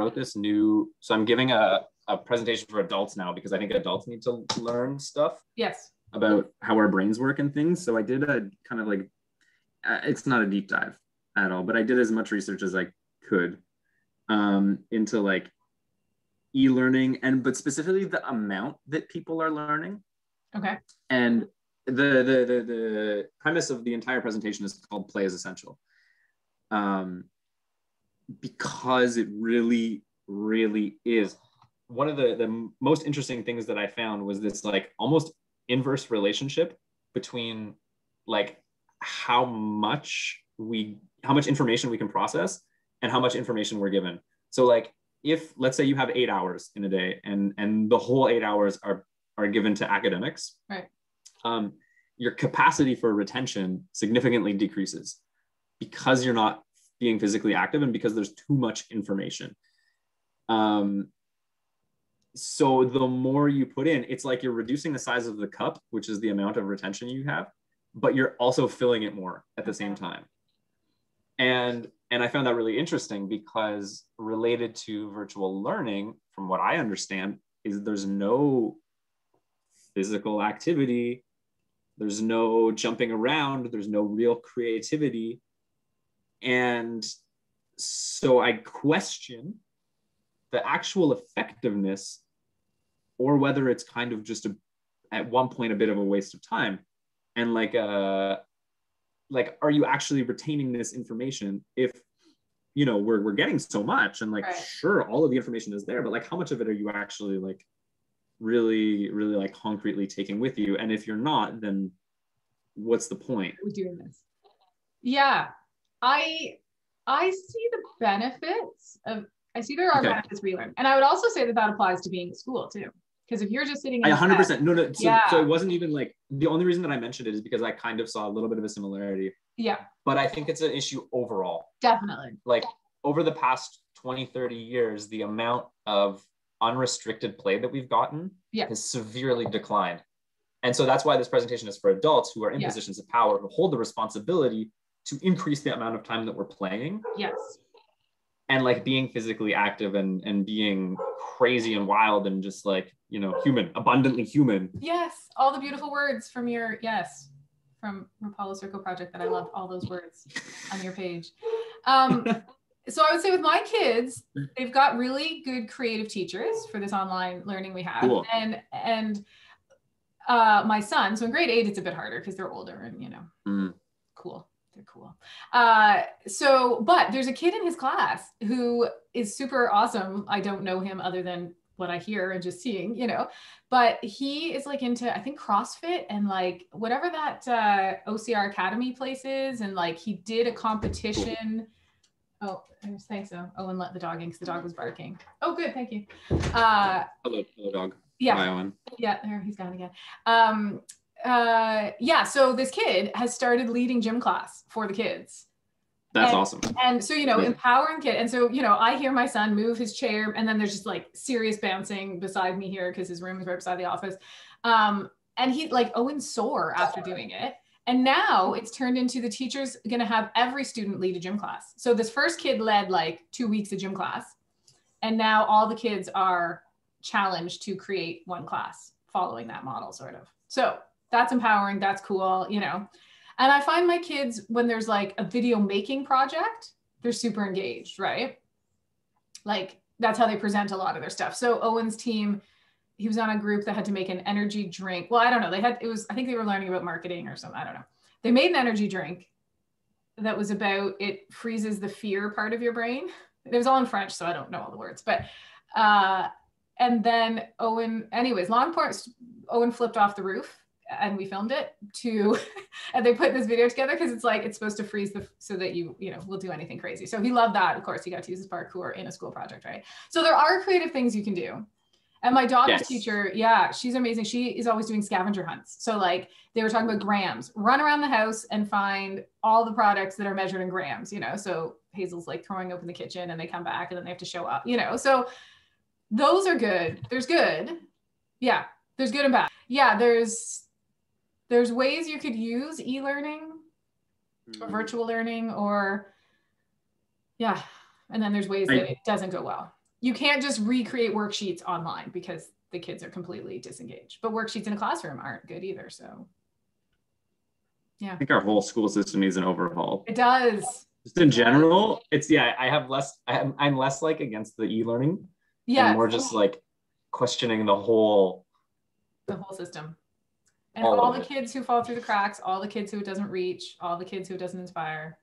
wrote this new, so I'm giving a presentation for adults now because I think adults need to learn stuff. Yes. About how our brains work and things. So I did a kind of like, it's not a deep dive at all, but I did as much research as I could into like e-learning but specifically the amount that people are learning. Okay. And the premise of the entire presentation is called Play is Essential. Because it really, really is. One of the most interesting things that I found was this like almost inverse relationship between like how much information we can process and how much information we're given. So like if let's say you have 8 hours in a day and the whole 8 hours are given to academics, right? Your capacity for retention significantly decreases because you're not being physically active and because there's too much information. So the more you put in, it's like you're reducing the size of the cup, which is the amount of retention you have, but you're also filling it more at the same time. And I found that really interesting because related to virtual learning, from what I understand, is there's no physical activity, there's no jumping around, there's no real creativity. And so I question the actual effectiveness, or whether it's kind of just at one point a bit of a waste of time. And like are you actually retaining this information if we're getting so much, and like right. Sure, all of the information is there, but like how much of it are you actually like really, really like concretely taking with you? And if you're not, then what's the point? We're doing this. Yeah, I see the benefits of. I see there are benefits for e-learning. And I would also say that applies to being in school too. Because if you're just sitting in 100%. No. So it wasn't even like, the only reason that I mentioned it is because I kind of saw a little bit of a similarity. Yeah. But I think it's an issue overall. Definitely. Like over the past 20, 30 years, the amount of unrestricted play that we've gotten has severely declined. And so that's why this presentation is for adults who are in positions of power, who hold the responsibility to increase the amount of time that we're playing. Yes. And like being physically active and being crazy and wild and just like, human, abundantly human. Yes. All the beautiful words from from Rapallo Circle Project that I loved all those words on your page. So I would say with my kids, they've got really good creative teachers for this online learning we have. Cool. And my son, so in grade 8, it's a bit harder because they're older and, cool. They're cool. But there's a kid in his class who is super awesome. I don't know him other than what I hear and just seeing, but he is like into, I think, CrossFit and like whatever that OCR Academy place is. And like he did a competition. Oh, thanks. Owen let the dog in because the dog was barking. Oh, good. Thank you. Hello, dog. Yeah. Hi, Owen. Yeah, there he's gone again. So this kid has started leading gym class for the kids. That's awesome. And so, empowering kid. And so, I hear my son move his chair and then there's just like serious bouncing beside me here because his room is right beside the office. And he like Owen's sore after doing it. And now it's turned into the teacher's going to have every student lead a gym class. So this first kid led like 2 weeks of gym class. And now all the kids are challenged to create one class following that model sort of. So that's empowering. That's cool, And I find my kids, when there's like a video making project, they're super engaged, right? Like that's how they present a lot of their stuff. So Owen's team, he was on a group that had to make an energy drink. Well, I don't know. I think they were learning about marketing or something. I don't know. They made an energy drink that was about, it freezes the fear part of your brain. It was all in French, so I don't know all the words, but, and then Owen flipped off the roof and we filmed it and they put this video together because it's supposed to freeze so that we'll do anything crazy. So he loved that. Of course, he got to use his parkour in a school project, right? So there are creative things you can do. And my daughter's teacher, she's amazing. She is always doing scavenger hunts. So like they were talking about grams, run around the house and find all the products that are measured in grams, so Hazel's like throwing open the kitchen and they come back and then they have to show up, so those are good. There's good. Yeah. There's good and bad. Yeah. There's ways you could use e-learning or virtual learning and then there's ways that it doesn't go well. You can't just recreate worksheets online because the kids are completely disengaged. But worksheets in a classroom aren't good either. So yeah. I think our whole school system needs an overhaul. It does. Just in general, I'm less like against the e-learning. Yeah. And more just like questioning the whole system. And all the kids who fall through the cracks, all the kids who it doesn't reach, all the kids who it doesn't inspire.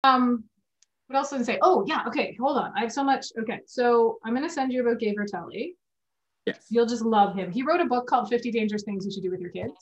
What else did I say? Oh yeah, okay, hold on. I have so much. Okay, so I'm gonna send you about Gabe Vertelli. Yes. You'll just love him. He wrote a book called 50 Dangerous Things You Should Do with Your Kids.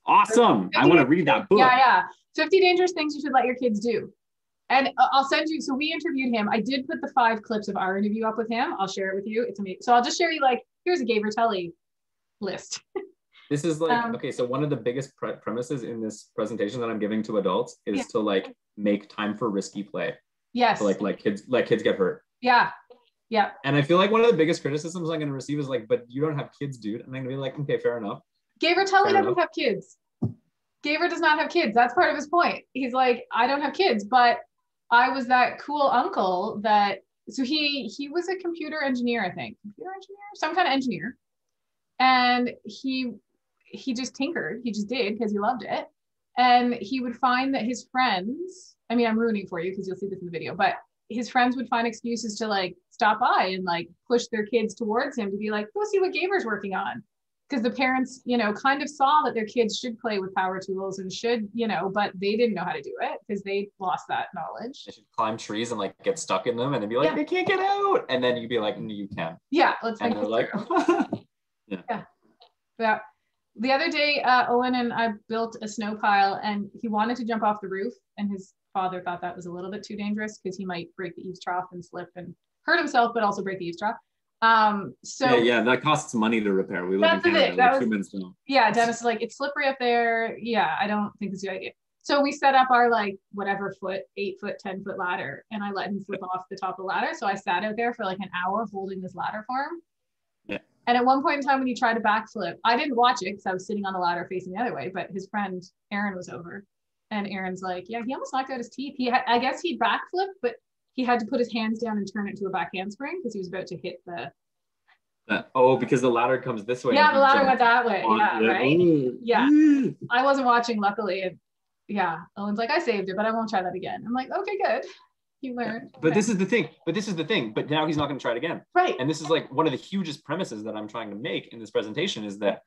Awesome. I want to read that book. Yeah. 50 Dangerous Things You Should Let Your Kids Do. And I'll send you, so we interviewed him. I did put the 5 clips of our interview up with him. I'll share it with you. It's amazing. So I'll just share you like, here's a Gabe Vertelli list. This is like, okay, so one of the biggest premises in this presentation that I'm giving to adults is to like make time for risky play. Yes. So let kids get hurt. Yeah. Yeah. And I feel like one of the biggest criticisms I'm going to receive is like, but you don't have kids, dude. And I'm going to be like, okay, fair enough. Gabe Vertelli doesn't have kids. Gaber does not have kids. That's part of his point. He's like, I don't have kids, but I was that cool uncle that, so he was a computer engineer, I think. Some kind of engineer. And he just tinkered. He just did because he loved it. And he would find that his friends, I mean, I'm ruining for you because you'll see this in the video, but his friends would find excuses to like stop by and like push their kids towards him to be like, go see what Gaber's working on. Because the parents, you know, kind of saw that their kids should play with power tools and should, you know, but they didn't know how to do it because they lost that knowledge. They should climb trees and like get stuck in them and then be like, they can't get out. And then you'd be like, no, you can. Yeah, let's think. And they're like, yeah. The other day, Owen and I built a snow pile and he wanted to jump off the roof and his father thought that was a little bit too dangerous because he might break the eaves trough and slip and hurt himself, but also break the eaves trough. So that costs money to repair. We live in Canada, like humans don't. Yeah, Dennis is like, it's slippery up there. Yeah, I don't think it's a good idea. So we set up our like whatever 8-foot, 10-foot ladder, and I let him flip off the top of the ladder. So I sat out there for like an hour holding this ladder for him. Yeah. And at one point in time, when he tried to backflip, I didn't watch it because I was sitting on the ladder facing the other way. But his friend Aaron was over, and Aaron's like, "Yeah, he almost knocked out his teeth. I guess he backflipped, but he had to put his hands down and turn it into a back handspring because he was about to hit the." Because the ladder comes this way. Yeah, the ladder went that way. Yeah, right. Ooh. Yeah, I wasn't watching, luckily. And yeah, Owen's like, I saved it, but I won't try that again. I'm like, okay, good. You learned. But okay. This is the thing. But now he's not going to try it again. Right. And this is like one of the hugest premises that I'm trying to make in this presentation is that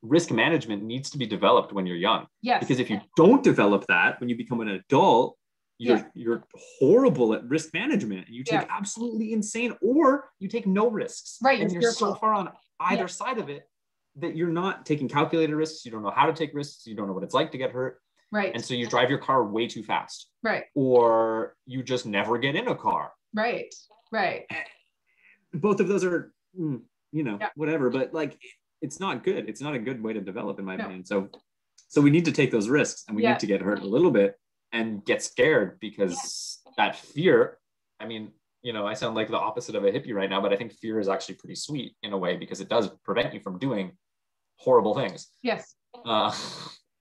risk management needs to be developed when you're young. Yes. Because if you don't develop that when you become an adult, you're horrible at risk management and you take absolutely insane, or you take no risks. Right. And you're so far on either side of it that you're not taking calculated risks. You don't know how to take risks. You don't know what it's like to get hurt. Right. And so you drive your car way too fast. Right. Or you just never get in a car. Right. Right. Both of those are, whatever, but like, it's not good. It's not a good way to develop, in my opinion. So we need to take those risks and we need to get hurt a little bit and get scared because that fear, I mean, I sound like the opposite of a hippie right now, but I think fear is actually pretty sweet in a way because it does prevent you from doing horrible things. Yes.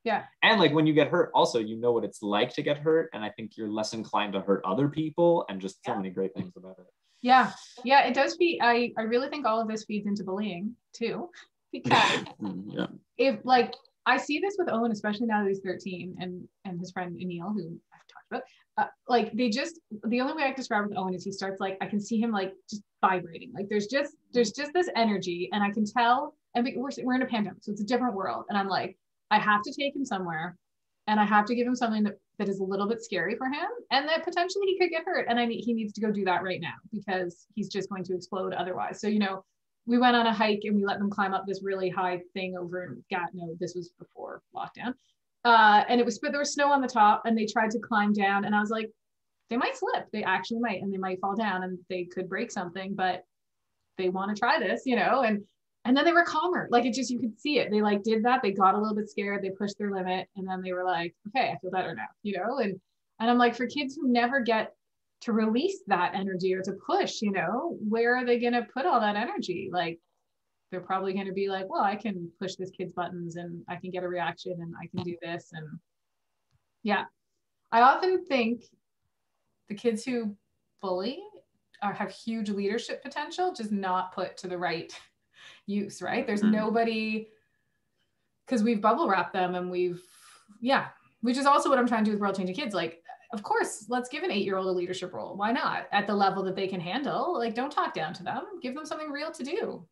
Yeah. And like when you get hurt, also, you know what it's like to get hurt. And I think you're less inclined to hurt other people and just so many great things about it. Yeah. Yeah. It does feed. I really think all of this feeds into bullying too, because if like, I see this with Owen, especially now that he's 13 and his friend Anil, who I've talked about, like the only way I can describe with Owen is he starts like, I can see him like just vibrating. Like there's just this energy and I can tell, and we're in a pandemic, so it's a different world. And I'm like, I have to take him somewhere and I have to give him something that is a little bit scary for him and that potentially he could get hurt. And he needs to go do that right now because he's just going to explode otherwise. So, we went on a hike and we let them climb up this really high thing over in Gatineau. This was before lockdown. And there was snow on the top and they tried to climb down. And I was like, they might slip. They actually might, and they might fall down and they could break something, but they want to try this, and then they were calmer. Like you could see it. They like did that. They got a little bit scared. They pushed their limit. And then they were like, okay, I feel better now, and I'm like, for kids who never get to release that energy or to push, where are they going to put all that energy? Like, they're probably going to be like, well, I can push this kid's buttons and I can get a reaction and I can do this. And yeah. I often think the kids who bully have huge leadership potential, just not put to the right use, right? There's nobody, because we've bubble wrapped them and which is also what I'm trying to do with World Changing Kids. Like, of course, let's give an 8-year-old a leadership role. Why not? At the level that they can handle. Like, don't talk down to them. Give them something real to do.